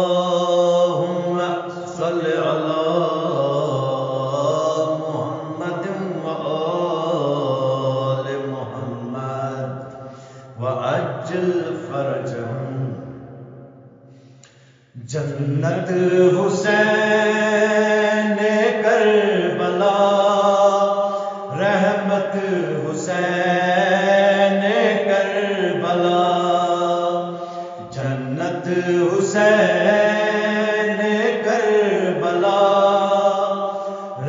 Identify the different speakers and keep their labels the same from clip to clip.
Speaker 1: اللهم صل على محمد وآل محمد وعجل فرجهم جنت حسین کربلا رحمت حسین کربلا جنت حسین کربلا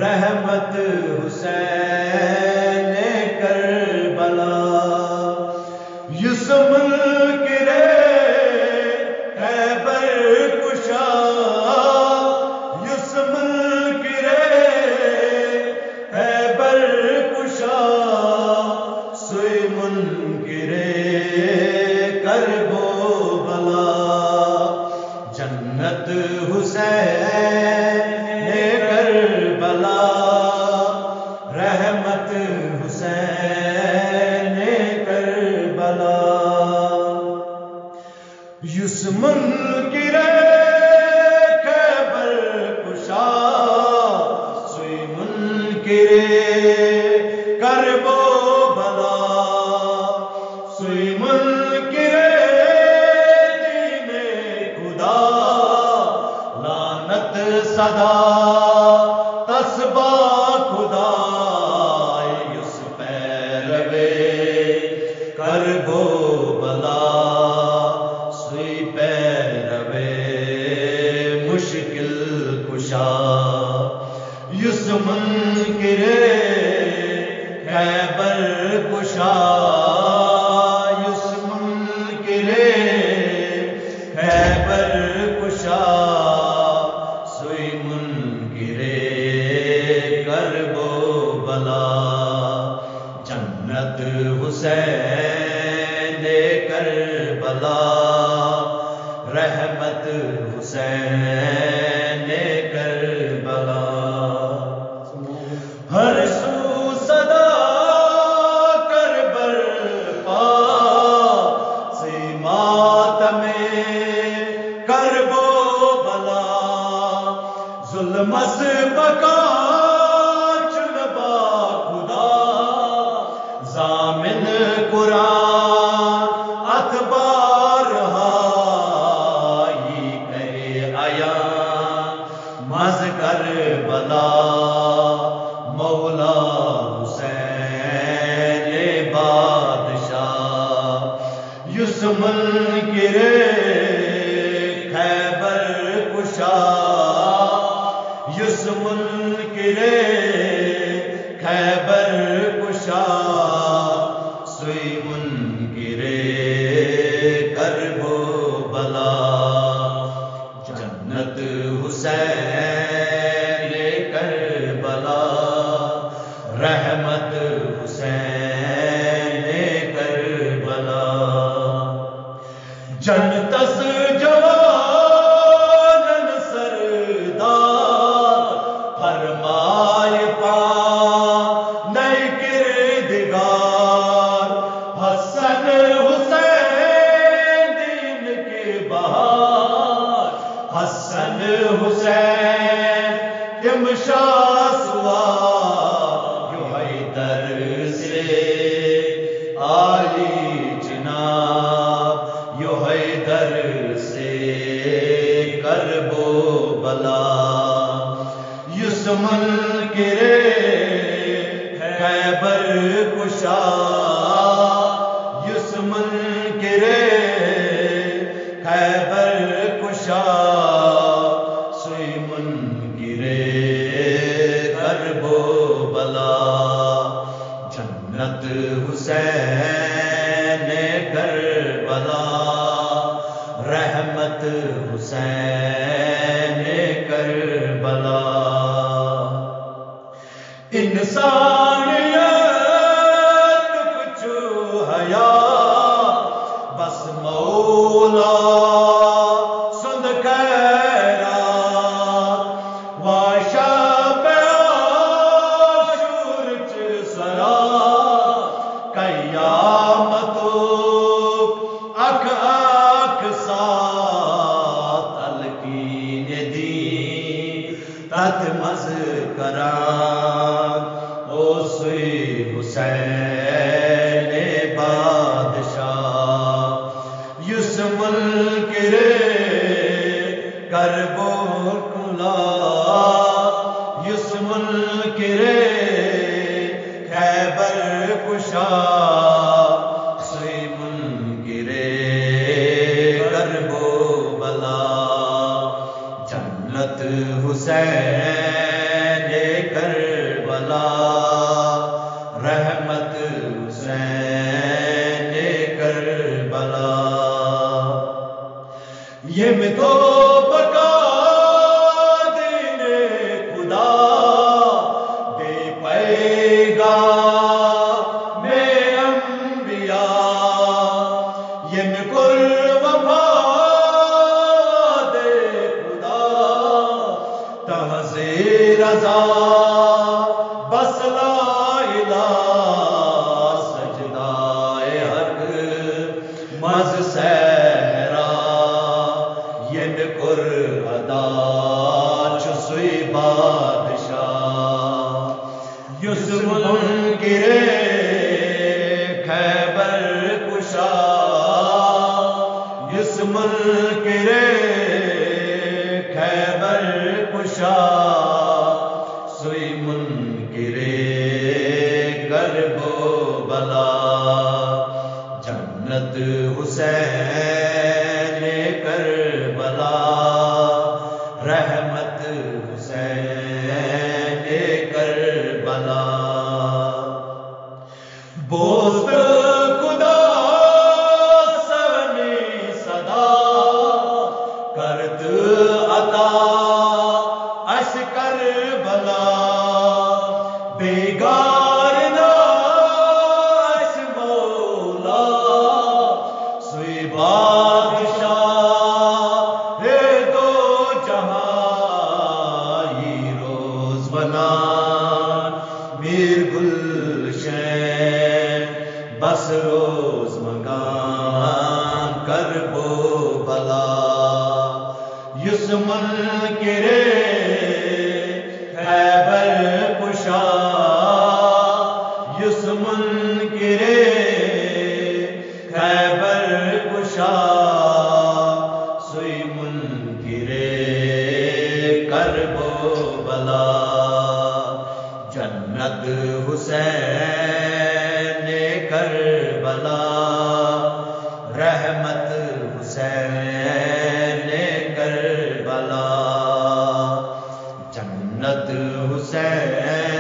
Speaker 1: رحمت حسین کربلا یوسف گرے خیبر کشا یوسف گرے خیبر کشا سوئی منکرے کرب و بلا جنت حسین کربلا رحمت حسین کربلا یوسف منکرے خیبر کشا سوئی منکرے کرب و بلا سوئی منکرے دین خدا لعنت صدا تسبا خدا یوسف پیروے کرب و بلا سوئی پیروے مشکل کشا یوسف منکرے خیبر کشا یوسف منکرے خیبر کشا سوئی منکرے کرب و بلا جنت حسین کربلا رحمت حسین کربلا ہر سو صدا کر برپا سی ماتم کرب و بلا ظلم از بقا چنبا خدا ضامن قرآن اتبار ہائی کرے آیا مز کربلا مولا حسین بادشاہ یوسف منکرے خیبر کشا یوسف منکرے خیبر کشا سوئی منکرے کرب و بلا جنت حسین کربلا رحمت حسین کربلا جنتس جوانن سردار فرمائے پا نئی کردگار حسن حسین دین کے بہار حسن حسین تمشا سوا یو حیدر سے عالی جناب یو حیدر سے کرب و بلا یوسف منکرے خیبر کشا یوسف منکرے خیبر کشا سوئی منکرے کرب و بلا جنت حسین کربلا رحمت حسین کربلا انسانیت کچھ حیا بس مولا سند خیرات واشا بیاشور چ سرا قیامت اک اک سا کران او سوی حسین بادشاہ یس ملک رے کربو کلا یس ملک رے خیبر کشا سوی ملک رے کربو بلا جنت حسین کربلا رحمت حسین کربلا یہ میں تو بکا دین خدا بے پیغام میں انبیاء یہ میں کل وفا دے خدا تحذیر رضا بس لا الہ سجدائے حق مز سہرا یہ نکر ادا چسوی بادشاہ یس ملک رے خیبر کشا یس ملک رے خیبر کشا سوی ملک رے کربو بلا جنت حسین کربلا رحمت حسین کربلا بوست خدا سونی صدا کرت عطا اش کربلا بیگار ناش مولا سوی بادشاہ ہے دو جہاں روز بنا میر گلشن بس روز مکان کربو بلا یس ملک رے خیبر کشا یس ملک رے خیبر کشا سوی ملک رے کربو بلا جنت حسین کربلا رحمت حسین کربلا جنت حسین